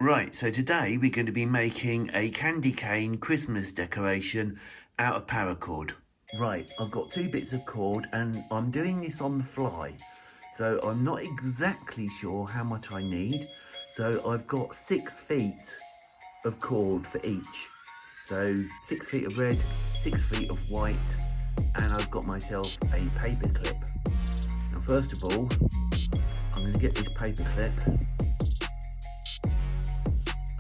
Right, so today we're going to be making a candy cane Christmas decoration out of paracord. Right, I've got 2 bits of cord and I'm doing this on the fly. So I'm not exactly sure how much I need. So I've got 6 feet of cord for each. So 6 feet of red, 6 feet of white, and I've got myself a paper clip. Now first of all, I'm going to get this paper clip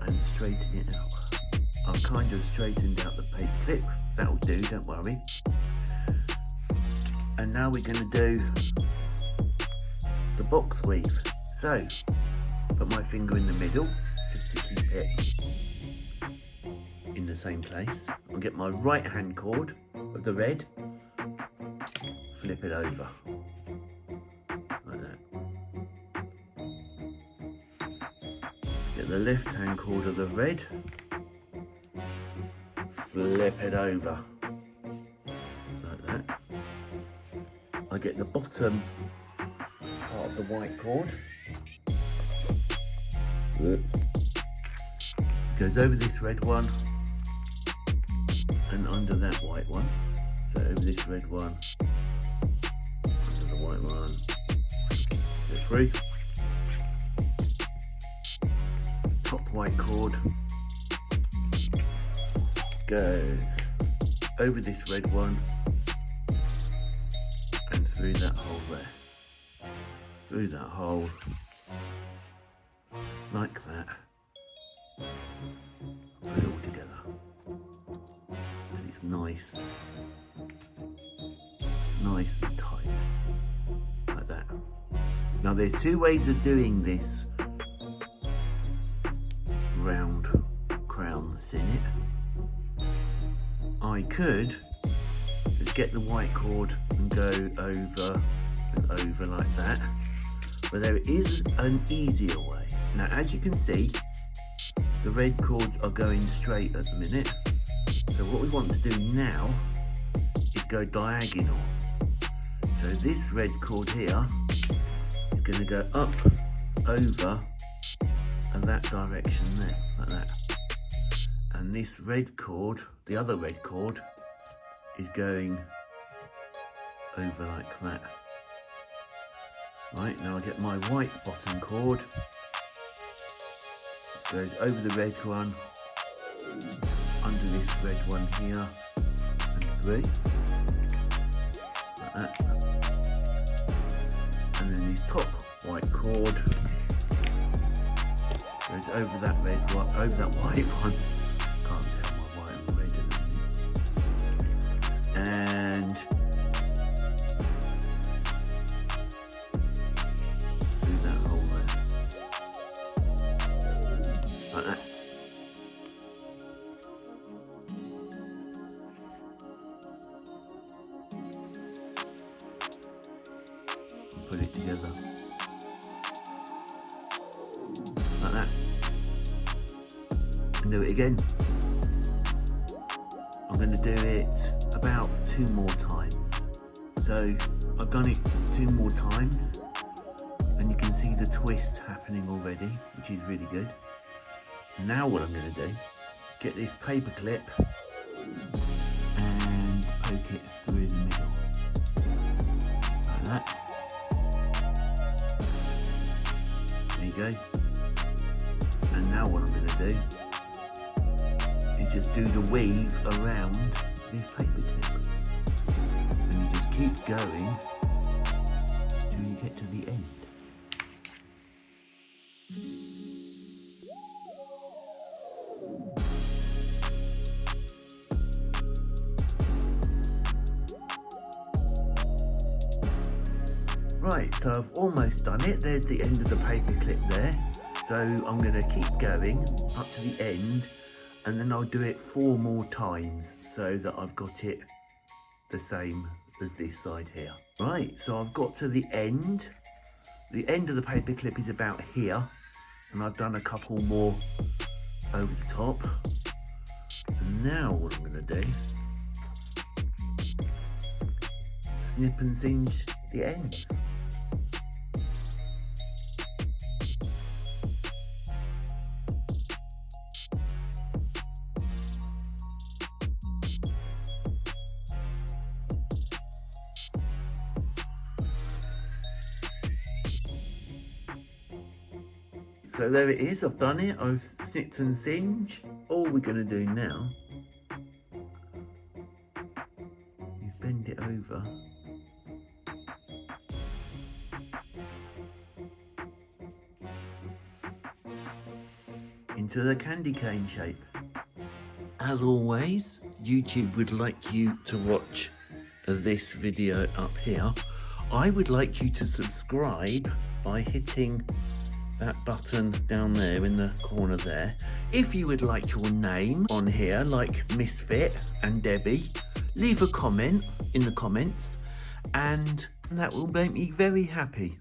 and straighten it out. I've kind of straightened out the paper clip, that'll do, don't worry. And now we're going to do the box weave. So, put my finger in the middle, just to keep it in the same place. I'll get my right hand cord of the red, flip it over, like that. Get the left hand cord of the red, flip it over, like that. I get the bottom part of the white cord, goes over this red one and under that white one. So over this red one, under the white one, go through. Top white cord goes over this red one and through that hole there. Through that hole, like that. Put it all together. And it's nice and tight, like that. Now there's 2 ways of doing this round crown that's in it. I could just get the white cord and go over and over like that, but there is an easier way. Now as you can see, the red cords are going straight at the minute, so what we want to do now is go diagonal. So this red cord here is going to go up, over, and that direction there, like that. And this red cord, the other red cord, is going over like that. Right, now I get my white bottom cord, goes over the red one, under this red one here, and through, like that. And then this top white cord goes over that red one, over that white one. Can't tell my white and red at the minute. And through that hole there, like that. And put it together, like that. And do it again. I'm going to do it about 2 more times. So I've done it 2 more times and you can see the twist happening already, which is really good. Now what I'm going to do, get this paper clip and poke it through the middle, like that. There you go. And now what I'm going to do is just do the weave around this paper clip, and you just keep going till you get to the end. Right, so I've almost done it. There's the end of the paper clip there. So I'm going to keep going up to the end, and then I'll do it 4 more times so that I've got it the same as this side here. Right, so I've got to the end. The end of the paper clip is about here, and I've done a couple more over the top. And now what I'm going to do, snip and singe the ends. So there it is, I've done it, I've snipped and singed. All we're going to do now is bend it over into the candy cane shape. As always, YouTube would like you to watch this video up here. I would like you to subscribe by hitting that button down there in the corner there. If you would like your name on here, like Misfit and Debbie, leave a comment in the comments, and that will make me very happy.